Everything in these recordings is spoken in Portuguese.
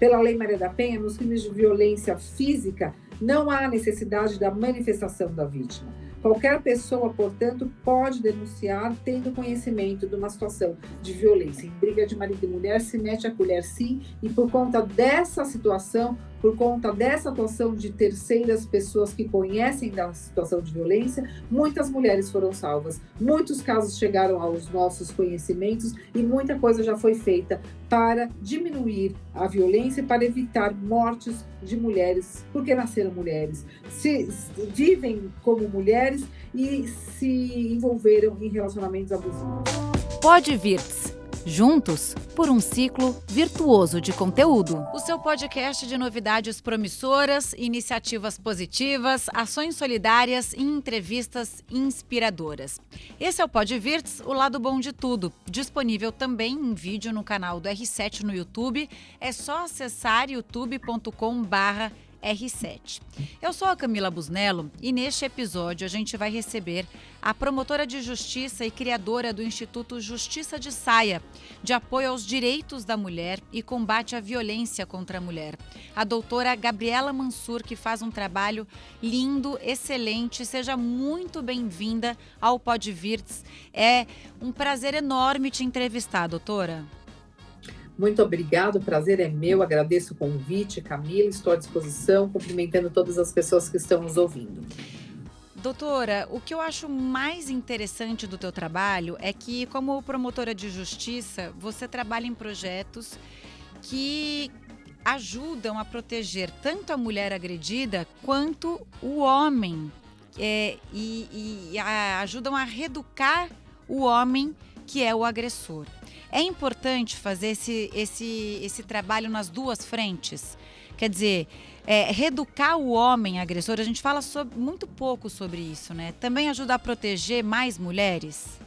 Pela Lei Maria da Penha, nos crimes de violência física, não há necessidade da manifestação da vítima. Qualquer pessoa, portanto, pode denunciar tendo conhecimento de uma situação de violência. Em briga de marido e mulher, se mete a colher sim, e por conta dessa situação, por conta dessa atuação de terceiras pessoas que conhecem da situação de violência, muitas mulheres foram salvas, muitos casos chegaram aos nossos conhecimentos e muita coisa já foi feita para diminuir a violência e para evitar mortes de mulheres, porque nasceram mulheres, vivem como mulheres e se envolveram em relacionamentos abusivos. Podvirts. Juntos por um ciclo virtuoso de conteúdo. O seu podcast de novidades promissoras, iniciativas positivas, ações solidárias e entrevistas inspiradoras. Esse é o Podvirts, o lado bom de tudo. Disponível também em vídeo no canal do R7 no YouTube. É só acessar youtube.com/R7. Eu sou a Camila Busnello e neste episódio a gente vai receber a promotora de justiça e criadora do Instituto Justiça de Saia, de apoio aos direitos da mulher e combate à violência contra a mulher, a doutora Gabriela Mansur, que faz um trabalho lindo, excelente. Seja muito bem-vinda ao Podvirts. É um prazer enorme te entrevistar, doutora. Muito obrigado, o prazer é meu, agradeço o convite, Camila, estou à disposição, cumprimentando todas as pessoas que estão nos ouvindo. Doutora, o que eu acho mais interessante do teu trabalho é que, como promotora de justiça, você trabalha em projetos que ajudam a proteger tanto a mulher agredida quanto o homem e ajudam a reeducar o homem que é o agressor. É importante fazer esse trabalho nas duas frentes. Quer dizer, reeducar o homem agressor, a gente fala muito pouco sobre isso, né? Também ajuda a proteger mais mulheres?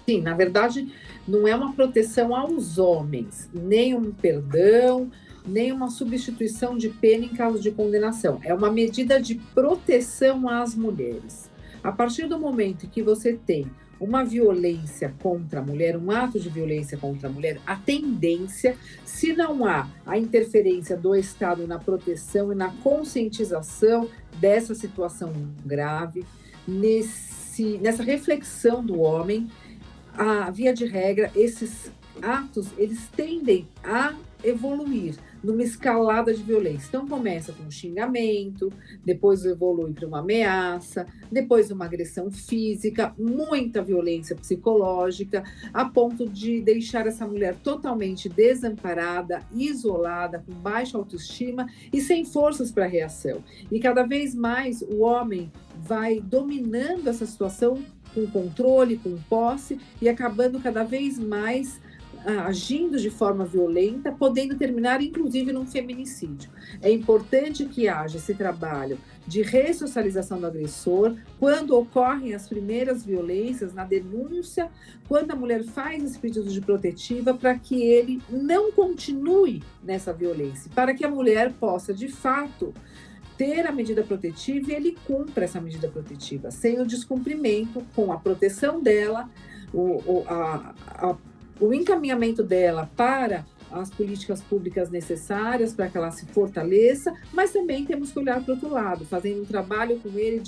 Sim, na verdade, não é uma proteção aos homens, nem um perdão, nem uma substituição de pena em caso de condenação. É uma medida de proteção às mulheres. A partir do momento que você tem uma violência contra a mulher, um ato de violência contra a mulher, a tendência, se não há a interferência do Estado na proteção e na conscientização dessa situação grave, nessa reflexão do homem, a via de regra, esses atos, eles tendem a evoluir numa escalada de violência. Então começa com um xingamento, depois evolui para uma ameaça, depois uma agressão física, muita violência psicológica, a ponto de deixar essa mulher totalmente desamparada, isolada, com baixa autoestima e sem forças para reação. E cada vez mais o homem vai dominando essa situação com controle, com posse e acabando cada vez mais agindo de forma violenta, podendo terminar inclusive num feminicídio. É importante que haja esse trabalho de ressocialização do agressor, quando ocorrem as primeiras violências, na denúncia, quando a mulher faz esse pedido de protetiva, para que ele não continue nessa violência, para que a mulher possa, de fato, ter a medida protetiva e ele cumpra essa medida protetiva, sem o descumprimento, com a proteção dela, o encaminhamento dela para as políticas públicas necessárias para que ela se fortaleça, mas também temos que olhar para o outro lado, fazendo um trabalho com ele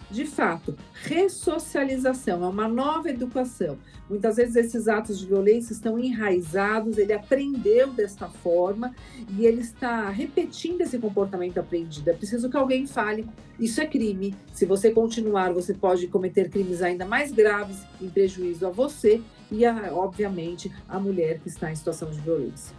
de fato, ressocialização, é uma nova educação. Muitas vezes esses atos de violência estão enraizados, ele aprendeu desta forma e ele está repetindo esse comportamento aprendido. É preciso que alguém fale, isso é crime, se você continuar, você pode cometer crimes ainda mais graves em prejuízo a você e, obviamente, a mulher que está em situação de violência.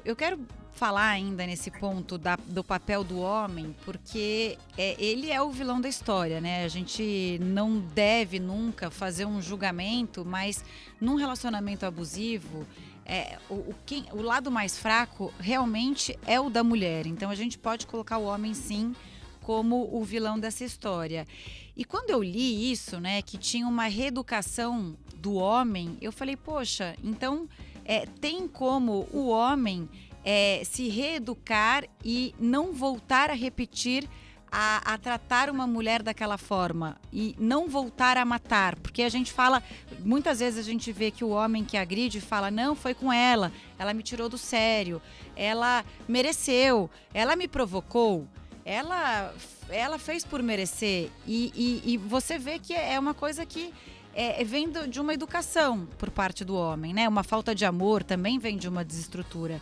Eu quero falar ainda nesse ponto do papel do homem, porque ele é o vilão da história, né? A gente não deve nunca fazer um julgamento, mas num relacionamento abusivo, o lado mais fraco realmente é o da mulher. Então a gente pode colocar o homem, sim, como o vilão dessa história. E quando eu li isso, né, que tinha uma reeducação do homem, eu falei, poxa, então tem como o homem se reeducar e não voltar a repetir a tratar uma mulher daquela forma e não voltar a matar? Porque a gente fala, muitas vezes a gente vê que o homem que agride fala, não, foi com ela me tirou do sério, ela mereceu, ela me provocou, ela fez por merecer. E você vê que é uma coisa que vem de uma educação por parte do homem, né? Uma falta de amor também vem de uma desestrutura.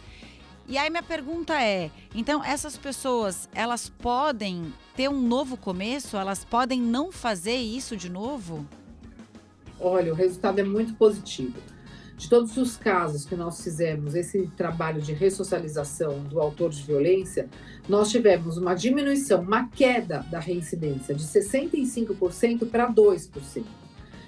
E aí minha pergunta é, então essas pessoas, elas podem ter um novo começo? Elas podem não fazer isso de novo? Olha, o resultado é muito positivo. De todos os casos que nós fizemos esse trabalho de ressocialização do autor de violência, nós tivemos uma diminuição, uma queda da reincidência de 65% para 2%.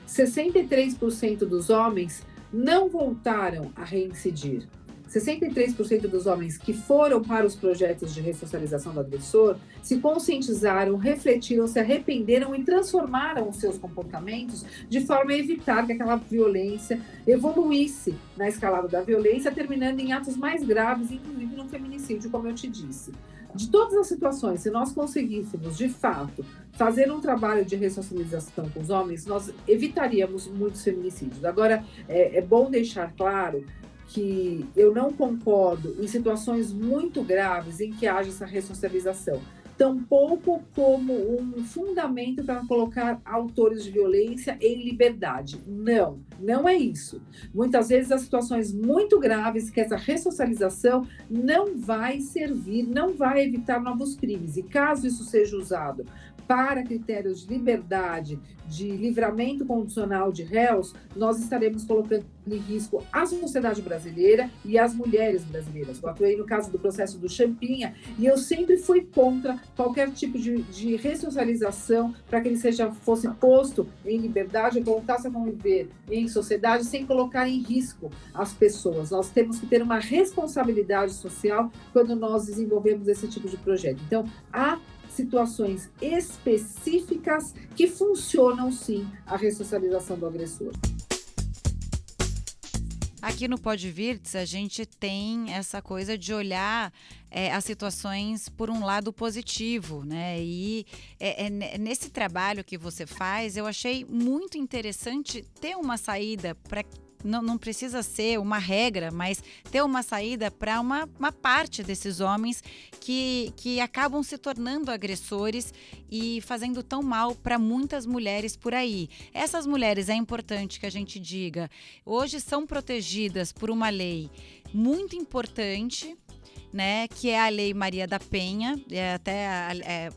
63% dos homens não voltaram a reincidir. 63% dos homens que foram para os projetos de ressocialização do agressor se conscientizaram, refletiram, se arrependeram e transformaram os seus comportamentos de forma a evitar que aquela violência evoluísse na escalada da violência, terminando em atos mais graves, inclusive no feminicídio, como eu te disse. De todas as situações, se nós conseguíssemos, de fato, fazer um trabalho de ressocialização com os homens, nós evitaríamos muitos feminicídios. Agora, é bom deixar claro que eu não concordo em situações muito graves em que haja essa ressocialização, tampouco como um fundamento para colocar autores de violência em liberdade. Não é isso. Muitas vezes há situações muito graves que essa ressocialização não vai servir, não vai evitar novos crimes. E caso isso seja usado para critérios de liberdade, de livramento condicional de réus, nós estaremos colocando em risco a sociedade brasileira e as mulheres brasileiras. Eu atuei no caso do processo do Champinha e eu sempre fui contra qualquer tipo de ressocialização para que ele fosse posto em liberdade ou voltasse a conviver em sociedade sem colocar em risco as pessoas. Nós temos que ter uma responsabilidade social quando nós desenvolvemos esse tipo de projeto. Então, há situações específicas que funcionam sim a ressocialização do agressor. Aqui no Podvirts, a gente tem essa coisa de olhar as situações por um lado positivo, né? E nesse trabalho que você faz, eu achei muito interessante ter uma saída para não precisa ser uma regra, mas ter uma saída para uma parte desses homens que acabam se tornando agressores e fazendo tão mal para muitas mulheres por aí. Essas mulheres, é importante que a gente diga, hoje são protegidas por uma lei muito importante, né, que é a Lei Maria da Penha.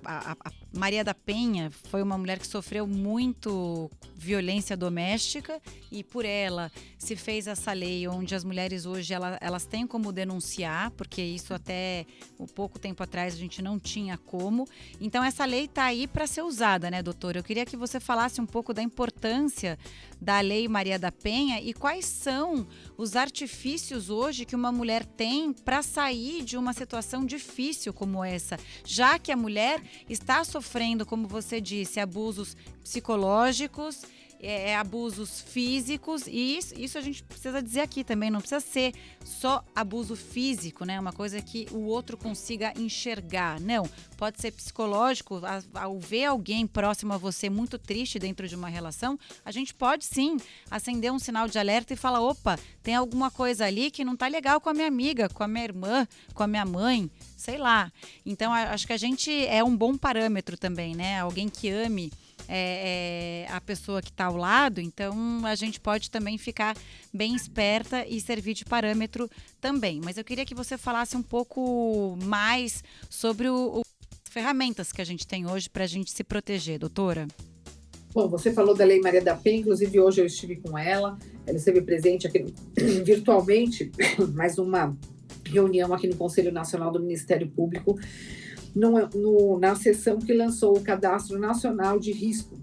A Maria da Penha foi uma mulher que sofreu muito violência doméstica e por ela se fez essa lei onde as mulheres hoje elas têm como denunciar, porque isso até um pouco tempo atrás a gente não tinha como. Então essa lei está aí para ser usada, né, doutora? Eu queria que você falasse um pouco da importância da Lei Maria da Penha e quais são os artifícios hoje que uma mulher tem para sair de uma situação difícil como essa, já que a mulher está sofrendo, como você disse, abusos psicológicos, abusos físicos, e isso a gente precisa dizer aqui também, não precisa ser só abuso físico, né? Uma coisa que o outro consiga enxergar, não, pode ser psicológico. Ao ver alguém próximo a você muito triste dentro de uma relação, a gente pode sim acender um sinal de alerta e falar, opa, tem alguma coisa ali que não tá legal com a minha amiga, com a minha irmã, com a minha mãe, sei lá. Então acho que a gente é um bom parâmetro também, né? Alguém que ame a pessoa que está ao lado, então a gente pode também ficar bem esperta e servir de parâmetro também. Mas eu queria que você falasse um pouco mais sobre as ferramentas que a gente tem hoje para a gente se proteger, doutora. Bom, você falou da Lei Maria da Penha, inclusive hoje eu estive com ela esteve presente aqui virtualmente, mais numa reunião aqui no Conselho Nacional do Ministério Público, na sessão que lançou o Cadastro Nacional de Risco,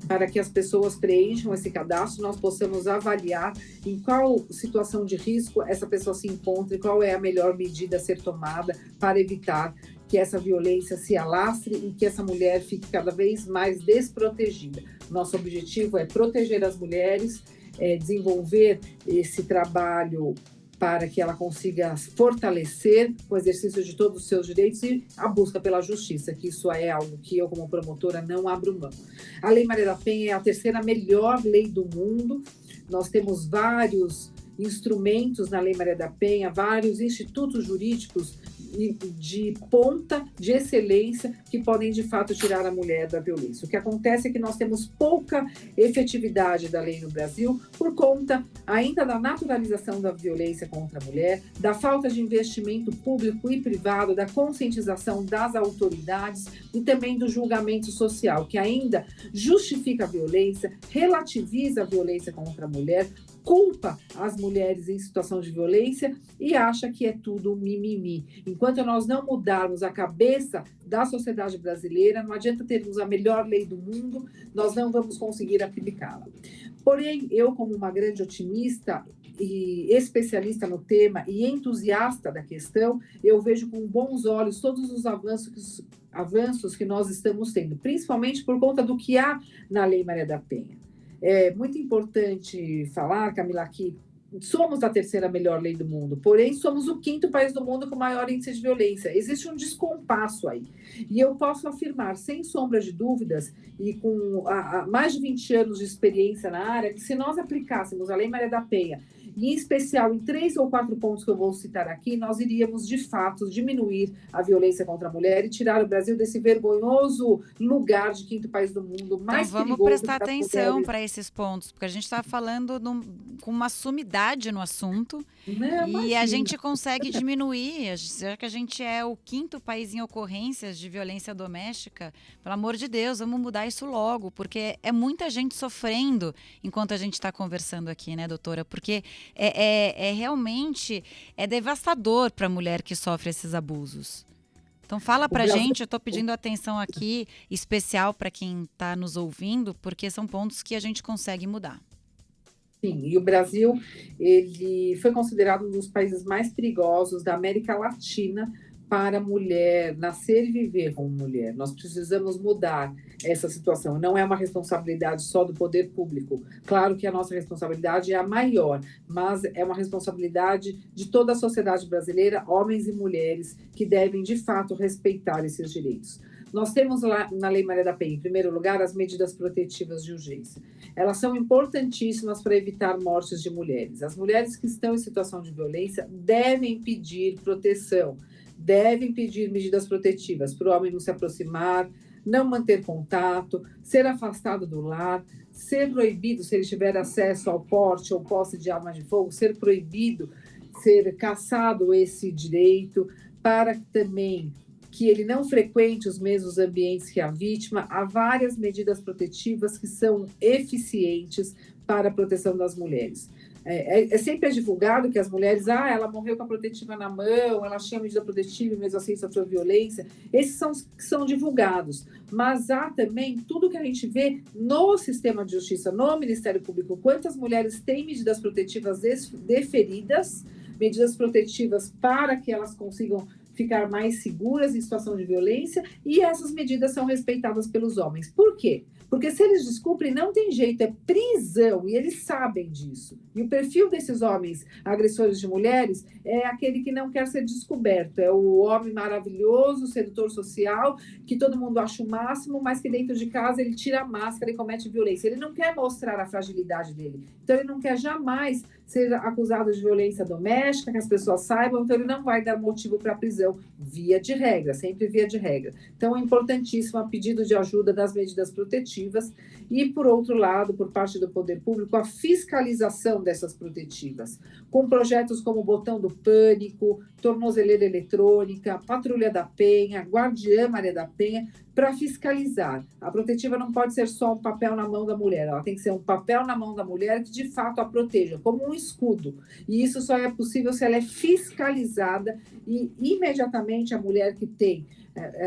para que as pessoas preencham esse cadastro, nós possamos avaliar em qual situação de risco essa pessoa se encontra e qual é a melhor medida a ser tomada para evitar que essa violência se alastre e que essa mulher fique cada vez mais desprotegida. Nosso objetivo é proteger as mulheres, desenvolver esse trabalho para que ela consiga fortalecer o exercício de todos os seus direitos e a busca pela justiça, que isso é algo que eu, como promotora, não abro mão. A Lei Maria da Penha é a terceira melhor lei do mundo. Nós temos vários instrumentos na Lei Maria da Penha, vários institutos jurídicos de ponta, de excelência, que podem, de fato, tirar a mulher da violência. O que acontece é que nós temos pouca efetividade da lei no Brasil por conta ainda da naturalização da violência contra a mulher, da falta de investimento público e privado, da conscientização das autoridades e também do julgamento social, que ainda justifica a violência, relativiza a violência contra a mulher, culpa as mulheres em situação de violência e acha que é tudo mimimi. Enquanto nós não mudarmos a cabeça da sociedade brasileira, não adianta termos a melhor lei do mundo, nós não vamos conseguir aplicá-la. Porém, eu, como uma grande otimista e especialista no tema e entusiasta da questão, eu vejo com bons olhos todos os avanços que nós estamos tendo, principalmente por conta do que há na Lei Maria da Penha. É muito importante falar, Camila, que somos a terceira melhor lei do mundo, porém somos o quinto país do mundo com maior índice de violência. Existe um descompasso aí. E eu posso afirmar, sem sombra de dúvidas, e com mais de 20 anos de experiência na área, que se nós aplicássemos a Lei Maria da Penha, e em especial em 3 ou 4 pontos que eu vou citar aqui, nós iríamos, de fato, diminuir a violência contra a mulher e tirar o Brasil desse vergonhoso lugar de quinto país do mundo mais então, vamos prestar atenção para esses pontos, porque a gente está falando com uma sumidade no assunto e a gente consegue diminuir, já que a gente é o quinto país em ocorrências de violência doméstica, pelo amor de Deus, vamos mudar isso logo, porque é muita gente sofrendo enquanto a gente está conversando aqui, né, doutora? Porque realmente devastador para a mulher que sofre esses abusos. Então fala pra gente, eu estou pedindo atenção aqui, especial para quem está nos ouvindo, porque são pontos que a gente consegue mudar. Sim, e o Brasil, ele foi considerado um dos países mais perigosos da América Latina para a mulher nascer e viver como mulher. Nós precisamos mudar essa situação. Não é uma responsabilidade só do poder público. Claro que a nossa responsabilidade é a maior, mas é uma responsabilidade de toda a sociedade brasileira, homens e mulheres, que devem, de fato, respeitar esses direitos. Nós temos lá na Lei Maria da Penha, em primeiro lugar, as medidas protetivas de urgência. Elas são importantíssimas para evitar mortes de mulheres. As mulheres que estão em situação de violência devem pedir proteção, devem pedir medidas protetivas para o homem não se aproximar, não manter contato, ser afastado do lar, ser proibido, se ele tiver acesso ao porte ou posse de arma de fogo, ser proibido, ser cassado esse direito, para também que ele não frequente os mesmos ambientes que a vítima. Há várias medidas protetivas que são eficientes para a proteção das mulheres. Sempre divulgado que as mulheres, ela morreu com a protetiva na mão, ela tinha medida protetiva e mesmo assim sofreu violência. Esses são divulgados. Mas há também tudo que a gente vê no sistema de justiça, no Ministério Público, quantas mulheres têm medidas protetivas deferidas, medidas protetivas para que elas consigam ficar mais seguras em situação de violência, e essas medidas são respeitadas pelos homens. Por quê? Porque se eles descumprem, não tem jeito, é prisão, e eles sabem disso. E o perfil desses homens agressores de mulheres é aquele que não quer ser descoberto, é o homem maravilhoso, sedutor social, que todo mundo acha o máximo, mas que dentro de casa ele tira a máscara e comete violência. Ele não quer mostrar a fragilidade dele, então ele não quer jamais ser acusado de violência doméstica, que as pessoas saibam, então ele não vai dar motivo para prisão, via de regra, sempre via de regra. Então é importantíssimo o pedido de ajuda das medidas protetivas e, por outro lado, por parte do poder público, a fiscalização dessas protetivas, com projetos como o Botão do Pânico, Tornozeleira Eletrônica, Patrulha da Penha, Guardiã Maria da Penha, para fiscalizar. A protetiva não pode ser só um papel na mão da mulher, ela tem que ser um papel na mão da mulher que, de fato, a proteja, como um escudo. E isso só é possível se ela é fiscalizada e, imediatamente, a mulher que tem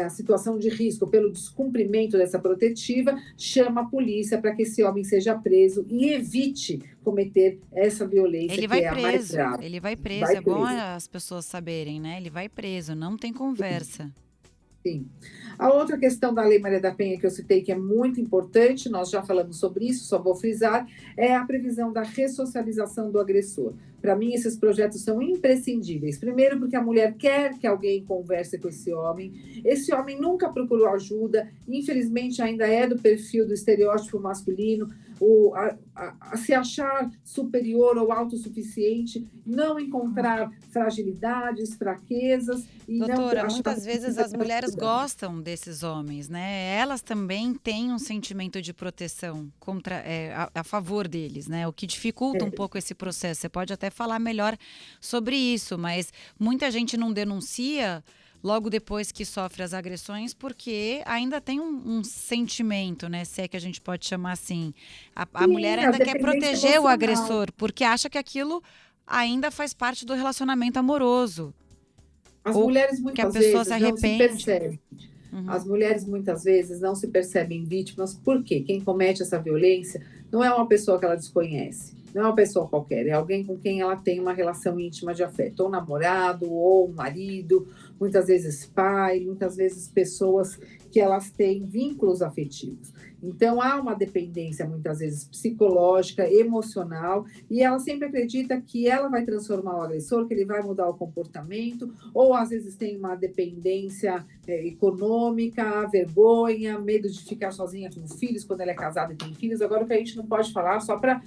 a situação de risco pelo descumprimento dessa protetiva, chama a polícia para que esse homem seja preso e evite cometer essa violência. Ele vai que é preso, a mais grave. Ele vai preso, é bom as pessoas saberem, né? Ele vai preso, não tem conversa. Sim. A outra questão da Lei Maria da Penha que eu citei, que é muito importante, nós já falamos sobre isso, só vou frisar, é a previsão da ressocialização do agressor. Para mim, esses projetos são imprescindíveis. Primeiro, porque a mulher quer que alguém converse com esse homem nunca procurou ajuda, infelizmente ainda é do perfil do estereótipo masculino, a se achar superior ou autossuficiente, não encontrar fragilidades, fraquezas. E Doutora, não muitas vezes as mulheres gostam desses homens, né? Elas também têm um sentimento de proteção a favor deles, né? O que dificulta um pouco esse processo. Você pode até falar melhor sobre isso, mas muita gente não denuncia logo depois que sofre as agressões, porque ainda tem um sentimento, né? Se é que a gente pode chamar assim. A mulher ainda quer proteger emocional. O agressor, porque acha que aquilo ainda faz parte do relacionamento amoroso. As mulheres muitas vezes não se percebem. Uhum. As mulheres muitas vezes não se percebem vítimas, porque quem comete essa violência não é uma pessoa que ela desconhece. Não é uma pessoa qualquer, é alguém com quem ela tem uma relação íntima de afeto, ou namorado, ou marido, muitas vezes pai, muitas vezes pessoas que elas têm vínculos afetivos. Então, há uma dependência, muitas vezes, psicológica, emocional, e ela sempre acredita que ela vai transformar o agressor, que ele vai mudar o comportamento, ou às vezes tem uma dependência econômica, vergonha, medo de ficar sozinha com filhos, quando ela é casada e tem filhos. Agora, o que a gente não pode falar, só para,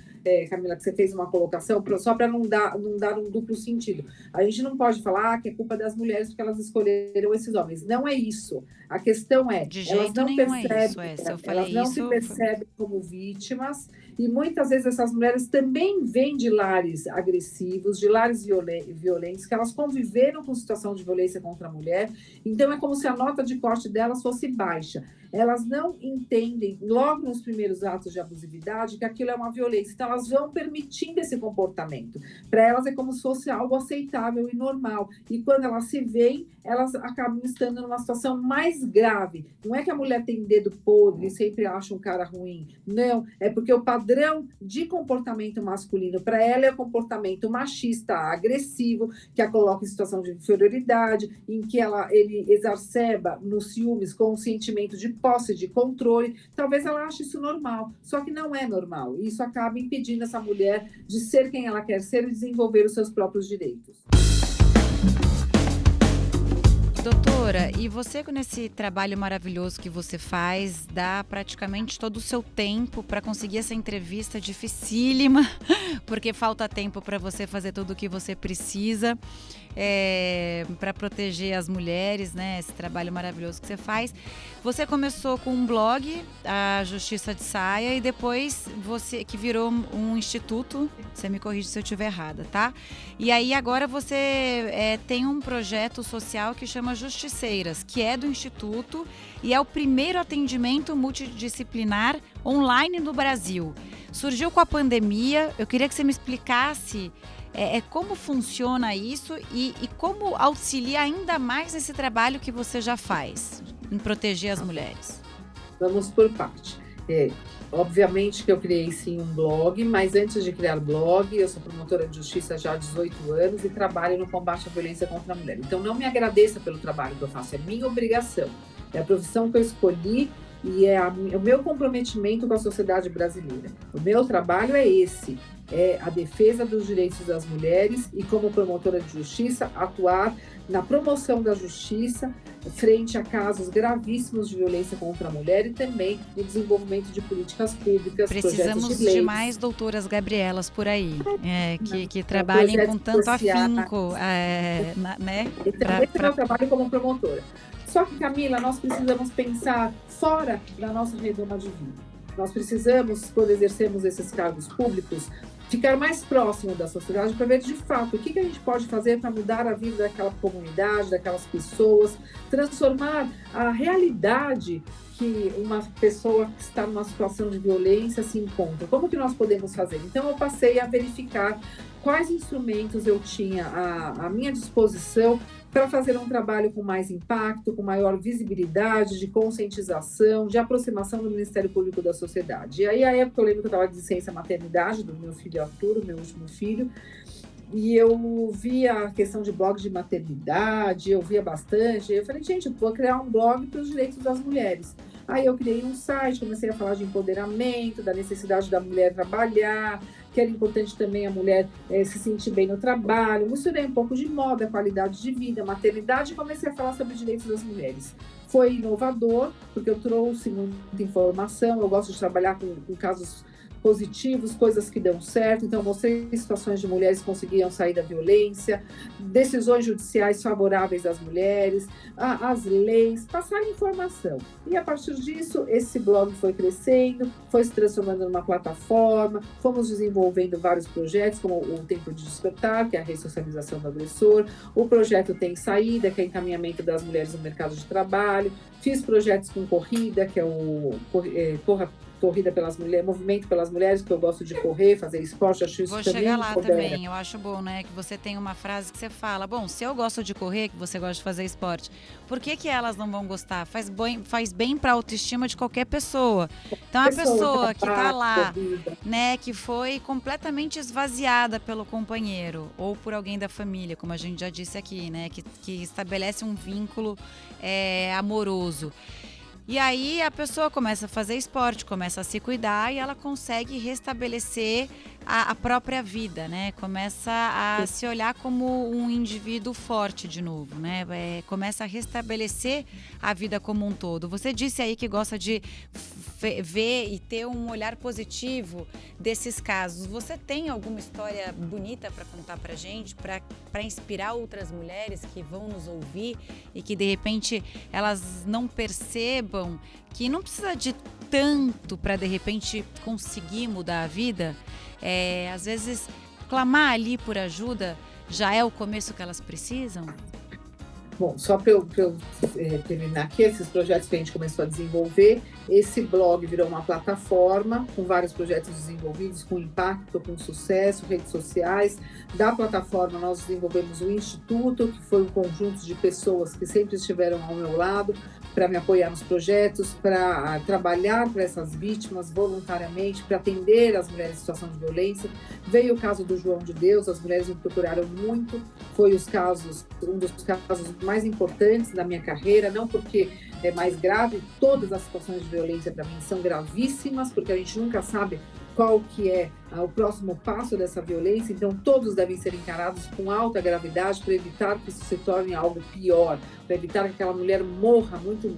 Camila, que você fez uma colocação, só para não dar um duplo sentido. A gente não pode falar que é culpa das mulheres porque elas escolheram esses homens. Não é isso. A questão é, elas não percebem, elas não se percebem como vítimas, e muitas vezes essas mulheres também vêm de lares agressivos, de lares violentos, que elas conviveram com situação de violência contra a mulher, então é como se a nota de corte delas fosse baixa. Elas não entendem, logo nos primeiros atos de abusividade, que aquilo é uma violência, então elas vão permitindo esse comportamento. Para elas é como se fosse algo aceitável e normal, e quando elas se veem, elas acabam estando numa situação mais grave. Não é que a mulher tem dedo podre e sempre acha um cara ruim, não, é porque o padrão de comportamento masculino para ela é o comportamento machista, agressivo, que a coloca em situação de inferioridade, em que ele exacerba nos ciúmes com um sentimento de posse, de controle. Talvez ela ache isso normal, só que não é normal. E isso acaba impedindo essa mulher de ser quem ela quer ser e desenvolver os seus próprios direitos. Doutora, e você nesse trabalho maravilhoso que você faz, dá praticamente todo o seu tempo para conseguir essa entrevista dificílima, porque falta tempo para você fazer tudo o que você precisa para proteger as mulheres, né? Esse trabalho maravilhoso que você faz. Você começou com um blog, a Justiça de Saia, e depois você que virou um instituto, você me corrige se eu estiver errada, tá? E aí agora você tem um projeto social que chama Justiceiras, que é do Instituto e é o primeiro atendimento multidisciplinar online no Brasil. Surgiu com a pandemia, eu queria que você me explicasse como funciona isso e como auxilia ainda mais esse trabalho que você já faz em proteger as mulheres. Vamos por parte. Obviamente que eu criei sim um blog, mas antes de criar blog, eu sou promotora de justiça já há 18 anos e trabalho no combate à violência contra a mulher. Então não me agradeça pelo trabalho que eu faço, é minha obrigação, é a profissão que eu escolhi e é o meu comprometimento com a sociedade brasileira. O meu trabalho é esse, é a defesa dos direitos das mulheres e, como promotora de justiça, atuar na promoção da justiça frente a casos gravíssimos de violência contra a mulher e também no desenvolvimento de políticas públicas, precisamos projetos de leis. De mais doutoras Gabrielas por aí, que trabalhem com tanto afinco, né? Esse é o meu trabalho como promotora. Só que, Camila, nós precisamos pensar fora da nossa redoma de vida. Nós precisamos, quando exercemos esses cargos públicos, ficar mais próximo da sociedade para ver de fato o que a gente pode fazer para mudar a vida daquela comunidade, daquelas pessoas, transformar a realidade que uma pessoa que está numa situação de violência se encontra. Como que nós podemos fazer? Então, eu passei a verificar quais instrumentos eu tinha à minha disposição para fazer um trabalho com mais impacto, com maior visibilidade, de conscientização, de aproximação do Ministério Público da sociedade. E aí, à época, eu lembro que eu estava de licença maternidade do meu filho Arthur, meu último filho, e eu via a questão de blog de maternidade, eu via bastante, eu falei, gente, eu vou criar um blog para os direitos das mulheres. Aí eu criei um site, comecei a falar de empoderamento, da necessidade da mulher trabalhar, que era importante também a mulher se sentir bem no trabalho. Misturei um pouco de moda, qualidade de vida, maternidade, e comecei a falar sobre direitos das mulheres. Foi inovador, porque eu trouxe muita informação, eu gosto de trabalhar com casos positivos, coisas que dão certo. Então, mostrei situações de mulheres que conseguiam sair da violência, decisões judiciais favoráveis às mulheres, as leis, passar informação. E a partir disso, esse blog foi crescendo, foi se transformando numa plataforma, fomos desenvolvendo vários projetos, como o Tempo de Despertar, que é a ressocialização do agressor, o projeto Tem Saída, que é encaminhamento das mulheres no mercado de trabalho, fiz projetos com corrida, que é o Corrida pelas Mulheres, Movimento pelas Mulheres, que eu gosto de correr, fazer esporte, acho isso Vou também chegar lá empodera. também, eu acho bom, né, que você tem uma frase que você fala, bom, se eu gosto de correr, que você gosta de fazer esporte, por que elas não vão gostar? Faz bem para a autoestima de qualquer pessoa. Então, a pessoa que tá lá, né, que foi completamente esvaziada pelo companheiro ou por alguém da família, como a gente já disse aqui, né, que estabelece um vínculo amoroso. E aí a pessoa começa a fazer esporte, começa a se cuidar e ela consegue restabelecer a própria vida, né? Começa a se olhar como um indivíduo forte de novo, né? Começa a restabelecer a vida como um todo. Você disse aí que gosta de ver e ter um olhar positivo desses casos. Você tem alguma história bonita para contar pra gente, para inspirar outras mulheres que vão nos ouvir e que de repente elas não percebam que não precisa de tanto para de repente conseguir mudar a vida? Às vezes clamar ali por ajuda já é o começo que elas precisam? Bom, só para eu terminar aqui, esses projetos que a gente começou a desenvolver, esse blog virou uma plataforma com vários projetos desenvolvidos, com impacto, com sucesso, redes sociais. Da plataforma, nós desenvolvemos o Instituto, que foi um conjunto de pessoas que sempre estiveram ao meu lado para me apoiar nos projetos, para trabalhar para essas vítimas voluntariamente, para atender as mulheres em situação de violência. Veio o caso do João de Deus, as mulheres me procuraram muito, foi um dos casos mais importantes da minha carreira, não porque é mais grave, todas as situações de violência para mim são gravíssimas, porque a gente nunca sabe qual que é o próximo passo dessa violência, então todos devem ser encarados com alta gravidade para evitar que isso se torne algo pior, para evitar que aquela mulher morra muito,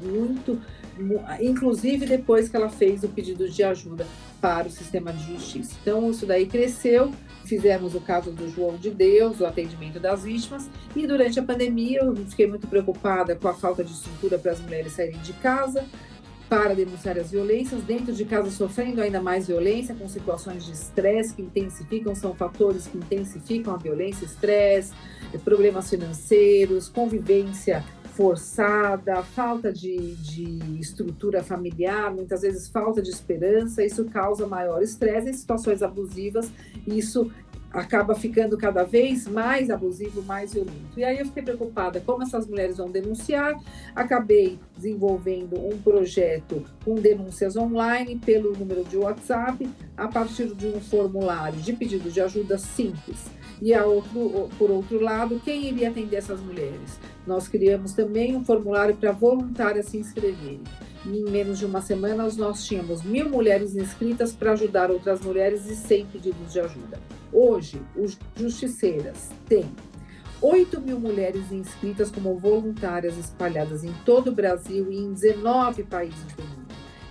inclusive depois que ela fez o pedido de ajuda para o sistema de justiça. Então isso daí cresceu, fizemos o caso do João de Deus, o atendimento das vítimas, e durante a pandemia eu fiquei muito preocupada com a falta de estrutura para as mulheres saírem de casa, para denunciar as violências, dentro de casa sofrendo ainda mais violência, com situações de estresse que intensificam, são fatores que intensificam a violência, estresse, problemas financeiros, convivência forçada, falta de estrutura familiar, muitas vezes falta de esperança, isso causa maior estresse em situações abusivas, e isso acaba ficando cada vez mais abusivo, mais violento. E aí eu fiquei preocupada como essas mulheres vão denunciar, acabei desenvolvendo um projeto com denúncias online pelo número de WhatsApp, a partir de um formulário de pedido de ajuda simples. E por outro lado, quem iria atender essas mulheres? Nós criamos também um formulário para voluntárias se inscreverem. E em menos de uma semana, nós tínhamos 1.000 mulheres inscritas para ajudar outras mulheres e 100 pedidos de ajuda. Hoje, os Justiceiras têm 8.000 mulheres inscritas como voluntárias espalhadas em todo o Brasil e em 19 países do mundo.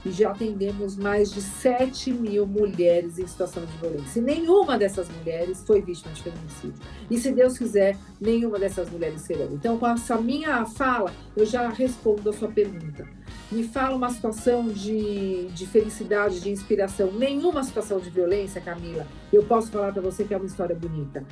E já atendemos mais de 7.000 mulheres em situação de violência. E nenhuma dessas mulheres foi vítima de feminicídio. E se Deus quiser, nenhuma dessas mulheres serão. Então, com essa minha fala, eu já respondo a sua pergunta. Me fala uma situação de felicidade, de inspiração. Nenhuma situação de violência, Camila, eu posso falar para você que é uma história bonita.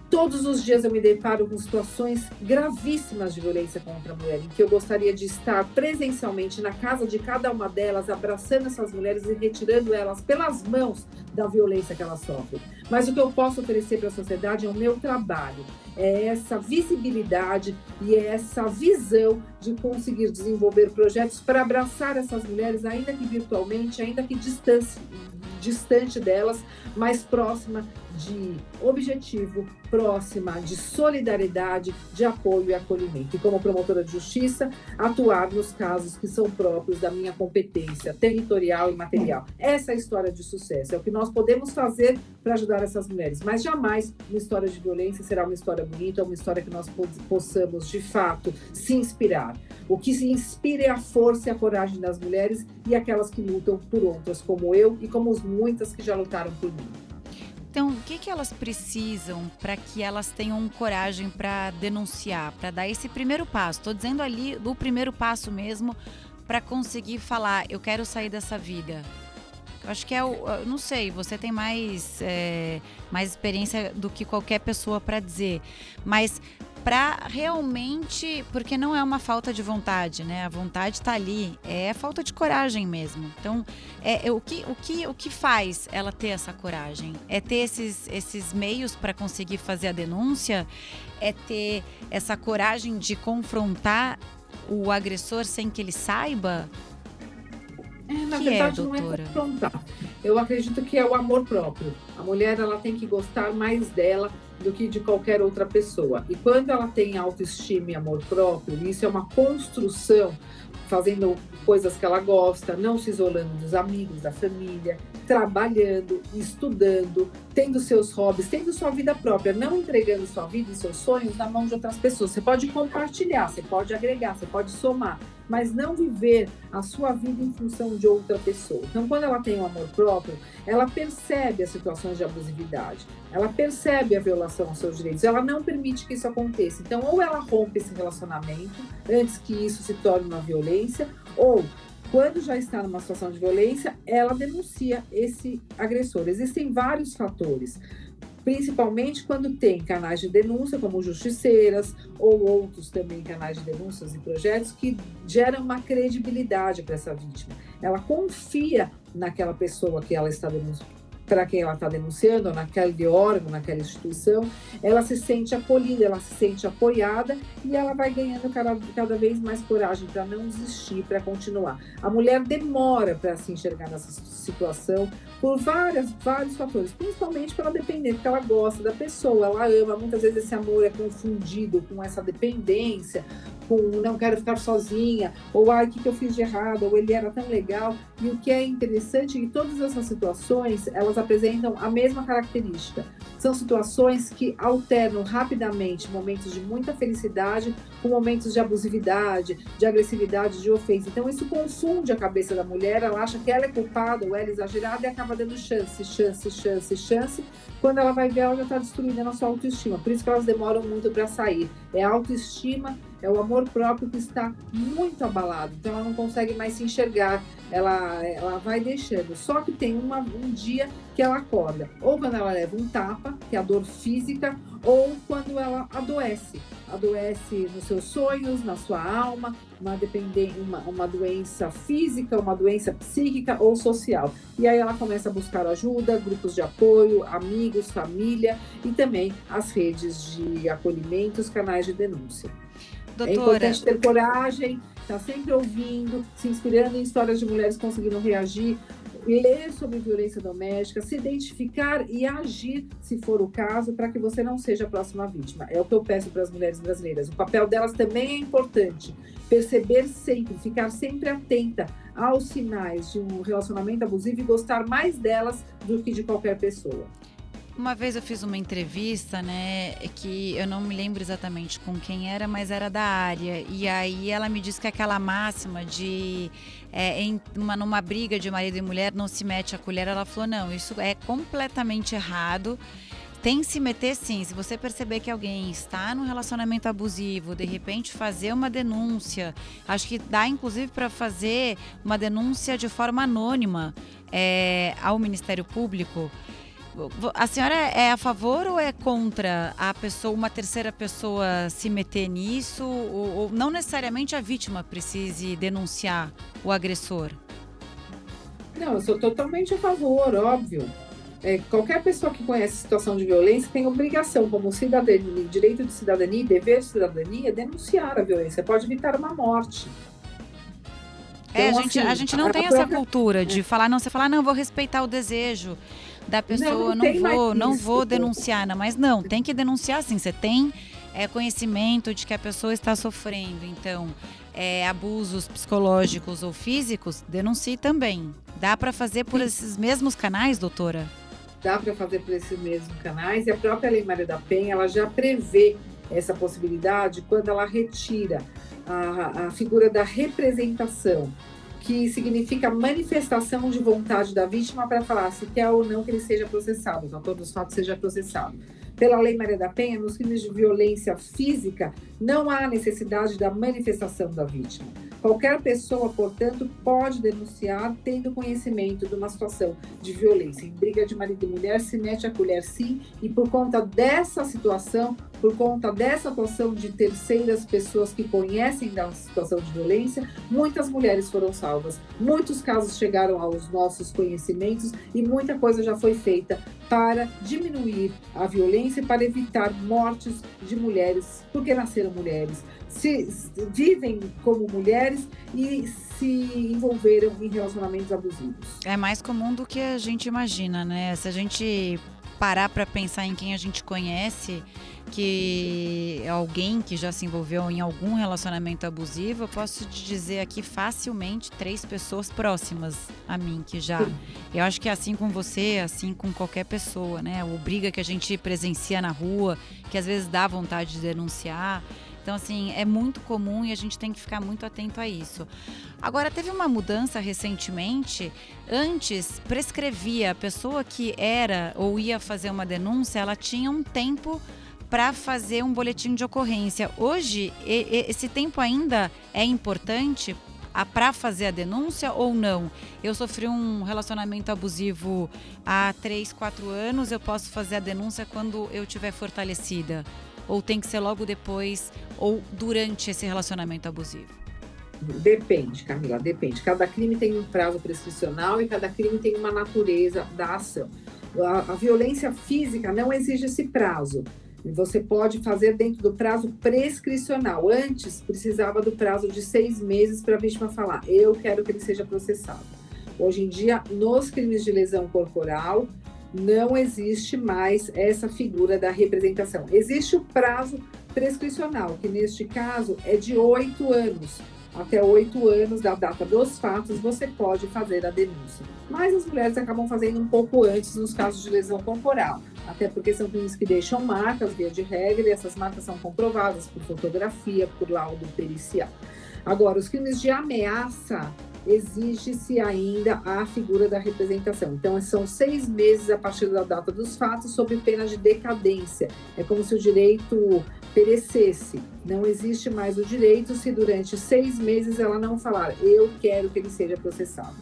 Todos os dias eu me deparo com situações gravíssimas de violência contra a mulher, em que eu gostaria de estar presencialmente na casa de cada uma delas, abraçando essas mulheres e retirando elas pelas mãos da violência que elas sofrem. Mas o que eu posso oferecer para a sociedade é o meu trabalho, é essa visibilidade e é essa visão de conseguir desenvolver projetos para abraçar essas mulheres, ainda que virtualmente, ainda que distante delas, mas próxima de objetivo, próxima de solidariedade, de apoio e acolhimento. E como promotora de justiça, atuar nos casos que são próprios da minha competência territorial e material. Essa é a história de sucesso, é o que nós podemos fazer para ajudar essas mulheres, mas jamais uma história de violência será uma história bonita, uma história que nós possamos, de fato, se inspirar. O que se inspira é a força e a coragem das mulheres e aquelas que lutam por outras, como eu e como muitas que já lutaram por mim. Então, o que elas precisam para que elas tenham coragem para denunciar, para dar esse primeiro passo? Estou dizendo ali do primeiro passo mesmo, para conseguir falar, eu quero sair dessa vida. Eu acho que não sei, você tem mais experiência do que qualquer pessoa para dizer, mas para realmente, porque não é uma falta de vontade, né? A vontade está ali, é falta de coragem mesmo. Então, o que faz ela ter essa coragem? É ter esses meios para conseguir fazer a denúncia? É ter essa coragem de confrontar o agressor sem que ele saiba? Na verdade, não é confrontar. Eu acredito que é o amor próprio. A mulher, ela tem que gostar mais dela do que de qualquer outra pessoa. E quando ela tem autoestima e amor próprio, isso é uma construção, fazendo coisas que ela gosta, não se isolando dos amigos, da família, trabalhando, estudando, tendo seus hobbies, tendo sua vida própria, não entregando sua vida e seus sonhos na mão de outras pessoas. Você pode compartilhar, você pode agregar, você pode somar, mas não viver a sua vida em função de outra pessoa. Então, quando ela tem um amor próprio, ela percebe as situações de abusividade, ela percebe a violação aos seus direitos, ela não permite que isso aconteça. Então, ou ela rompe esse relacionamento antes que isso se torne uma violência, ou quando já está numa situação de violência, ela denuncia esse agressor. Existem vários fatores, principalmente quando tem canais de denúncia, como Justiceiras, ou outros também canais de denúncias e projetos que geram uma credibilidade para essa vítima. Ela confia naquela pessoa que ela está denunciando, para quem ela está denunciando, naquele órgão, naquela instituição, ela se sente acolhida, ela se sente apoiada e ela vai ganhando cada vez mais coragem para não desistir, para continuar. A mulher demora para se enxergar nessa situação por vários fatores, principalmente pela dependência, porque ela gosta da pessoa, ela ama, muitas vezes esse amor é confundido com essa dependência, com não quero ficar sozinha, ou o que eu fiz de errado, ou ele era tão legal. E o que é interessante é que todas essas situações, elas apresentam a mesma característica. São situações que alternam rapidamente momentos de muita felicidade com momentos de abusividade, de agressividade, de ofensa. Então isso confunde a cabeça da mulher, ela acha que ela é culpada ou ela é exagerada e acaba dando chance. Quando ela vai ver, ela já está destruída na sua autoestima. Por isso que elas demoram muito para sair. É a autoestima, é o amor próprio que está muito abalado. Então ela não consegue mais se enxergar. Ela vai deixando. Só que tem um dia que ela acorda. Ou quando ela leva um tapa, que é a dor física, ou quando ela adoece. Adoece nos seus sonhos, na sua alma, uma doença física, uma doença psíquica ou social. E aí ela começa a buscar ajuda, grupos de apoio, amigos, família e também as redes de acolhimento, os canais de denúncia. Doutora, é importante ter coragem, estar sempre ouvindo, se inspirando em histórias de mulheres que conseguiram reagir, ler sobre violência doméstica, se identificar e agir, se for o caso, para que você não seja a próxima vítima. É o que eu peço para as mulheres brasileiras. O papel delas também é importante. Perceber sempre, ficar sempre atenta aos sinais de um relacionamento abusivo e gostar mais delas do que de qualquer pessoa. Uma vez eu fiz uma entrevista, né, que eu não me lembro exatamente com quem era, mas era da área. E aí ela me disse que aquela máxima de numa briga de marido e mulher não se mete a colher. Ela falou, não, isso é completamente errado. Tem que se meter sim. Se você perceber que alguém está num relacionamento abusivo, de repente fazer uma denúncia. Acho que dá inclusive para fazer uma denúncia de forma anônima ao Ministério Público. A senhora é a favor ou é contra a pessoa, uma terceira pessoa se meter nisso? Ou não necessariamente a vítima precise denunciar o agressor? Não, eu sou totalmente a favor, óbvio. Qualquer pessoa que conhece a situação de violência tem obrigação, como cidadania, direito de cidadania e dever de cidadania, denunciar a violência. Pode evitar uma morte. É, Então, a assim, gente não tem essa cultura de falar, não, você falar, não, eu vou respeitar o desejo da pessoa, não tem mais não isso. vou denunciar, não, mas não, tem que denunciar sim, você tem conhecimento de que a pessoa está sofrendo, então, abusos psicológicos ou físicos, denuncie também. Dá para fazer por esses mesmos canais, doutora? Dá para fazer por esses mesmos canais, e a própria Lei Maria da Penha, ela já prevê essa possibilidade quando ela retira a figura da representação, que significa manifestação de vontade da vítima para falar se quer ou não que ele seja processado, que o autor dos fatos seja processado. Pela Lei Maria da Penha, nos crimes de violência física, não há necessidade da manifestação da vítima. Qualquer pessoa, portanto, pode denunciar tendo conhecimento de uma situação de violência. Em briga de marido e mulher, se mete a colher sim, e por conta dessa situação, por conta dessa atuação de terceiras pessoas que conhecem da situação de violência, muitas mulheres foram salvas, muitos casos chegaram aos nossos conhecimentos e muita coisa já foi feita para diminuir a violência e para evitar mortes de mulheres, porque nasceram mulheres, se vivem como mulheres e se envolveram em relacionamentos abusivos. É mais comum do que a gente imagina, né? Se a gente parar para pensar em quem a gente conhece, que é alguém que já se envolveu em algum relacionamento abusivo, eu posso te dizer aqui facilmente 3 pessoas próximas a mim que já. Eu acho que é assim com você, assim com qualquer pessoa, né? O briga que a gente presencia na rua, que às vezes dá vontade de denunciar. Então, assim, é muito comum e a gente tem que ficar muito atento a isso. Agora, teve uma mudança recentemente. Antes, prescrevia a pessoa que era ou ia fazer uma denúncia, ela tinha um tempo para fazer um boletim de ocorrência. Hoje, esse tempo ainda é importante para fazer a denúncia ou não? Eu sofri um relacionamento abusivo há 3, 4 anos, eu posso fazer a denúncia quando eu estiver fortalecida? Ou tem que ser logo depois ou durante esse relacionamento abusivo? Depende, Camila, depende. Cada crime tem um prazo prescricional e cada crime tem uma natureza da ação. A violência física não exige esse prazo. Você pode fazer dentro do prazo prescricional. Antes, precisava do prazo de 6 meses para a vítima falar, eu quero que ele seja processado. Hoje em dia, nos crimes de lesão corporal, não existe mais essa figura da representação. Existe o prazo prescricional, que neste caso é de 8 anos. Até 8 anos da data dos fatos, você pode fazer a denúncia. Mas as mulheres acabam fazendo um pouco antes nos casos de lesão corporal. Até porque são crimes que deixam marcas, via de regra, e essas marcas são comprovadas por fotografia, por laudo pericial. Agora, os crimes de ameaça, exige-se ainda a figura da representação. Então, são 6 meses a partir da data dos fatos, sob pena de decadência. É como se o direito perecesse. Não existe mais o direito se durante 6 meses ela não falar, eu quero que ele seja processado.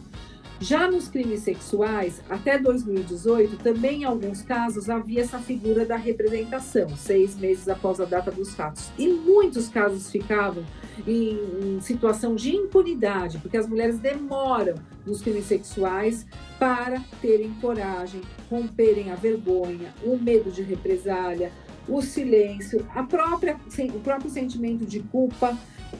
Já nos crimes sexuais, até 2018, também em alguns casos havia essa figura da representação, 6 meses após a data dos fatos. E muitos casos ficavam em situação de impunidade, porque as mulheres demoram nos crimes sexuais para terem coragem, romperem a vergonha, o medo de represália, o silêncio, o próprio sentimento de culpa,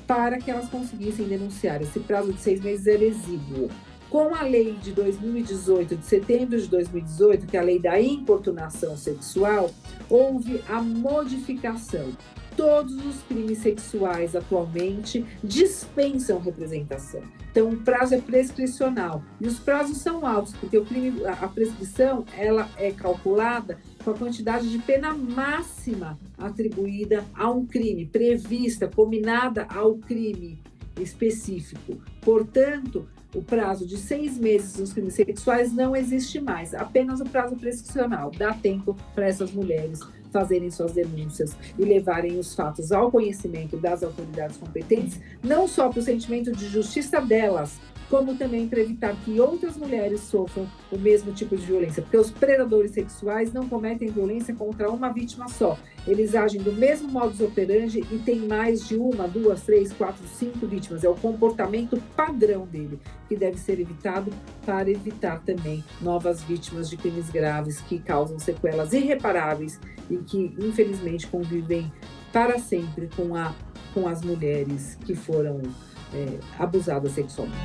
para que elas conseguissem denunciar. Esse prazo de 6 meses era exíguo. Com a lei de 2018, de setembro de 2018, que é a lei da importunação sexual, houve a modificação. Todos os crimes sexuais atualmente dispensam representação. Então, o prazo é prescricional. E os prazos são altos, porque a prescrição ela é calculada com a quantidade de pena máxima atribuída a um crime, prevista, combinada ao crime específico. Portanto, o prazo de 6 meses nos crimes sexuais não existe mais, apenas o prazo prescricional. Dá tempo para essas mulheres fazerem suas denúncias e levarem os fatos ao conhecimento das autoridades competentes, não só para o sentimento de justiça delas, como também para evitar que outras mulheres sofram o mesmo tipo de violência, porque os predadores sexuais não cometem violência contra uma vítima só. Eles agem do mesmo modus operandi e tem mais de 1, 2, 3, 4, 5 vítimas. É o comportamento padrão dele, que deve ser evitado para evitar também novas vítimas de crimes graves que causam sequelas irreparáveis e que, infelizmente, convivem para sempre com as mulheres que foram abusadas sexualmente.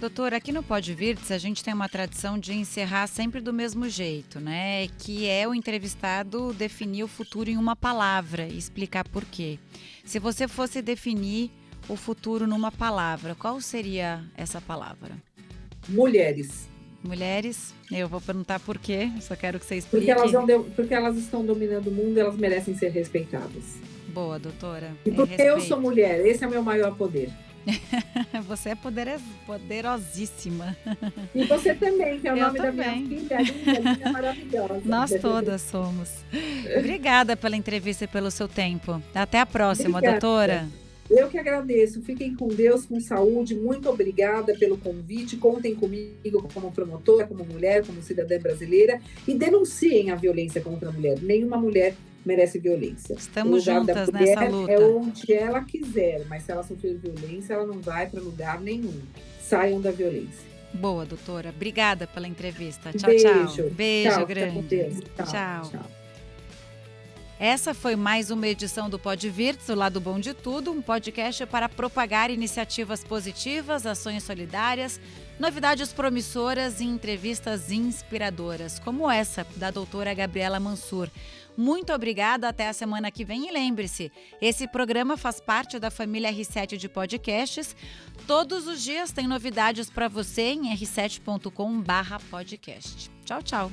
Doutora, aqui no Pode Virtus, a gente tem uma tradição de encerrar sempre do mesmo jeito, né? Que é o entrevistado definir o futuro em uma palavra e explicar por quê. Se você fosse definir o futuro numa palavra, qual seria essa palavra? Mulheres. Mulheres? Eu vou perguntar por quê, só quero que você explique. Porque elas estão dominando o mundo e elas merecem ser respeitadas. Boa, doutora. E porque eu sou mulher, esse é o meu maior poder. Você é poderosíssima. E você também, que é o nome também. Da minha filha, linda, maravilhosa. Nós todas somos. Obrigada pela entrevista e pelo seu tempo. Até a próxima, obrigada, doutora. Eu que agradeço. Fiquem com Deus, com saúde. Muito obrigada pelo convite. Contem comigo como promotora, como mulher, como cidadã brasileira. E denunciem a violência contra a mulher. Nenhuma mulher merece violência. Estamos juntas nessa luta. É onde ela quiser, mas se ela sofrer violência, ela não vai para lugar nenhum. Saiam da violência. Boa, doutora. Obrigada pela entrevista. Tchau, beijo. Tchau. Beijo tchau, grande. Tchau. Essa foi mais uma edição do Pode Virtus, o lado bom de tudo, um podcast para propagar iniciativas positivas, ações solidárias, novidades promissoras e entrevistas inspiradoras, como essa da doutora Gabriela Mansur. Muito obrigada, até a semana que vem e lembre-se, esse programa faz parte da família R7 de podcasts. Todos os dias tem novidades para você em r7.com/podcast. Tchau, tchau.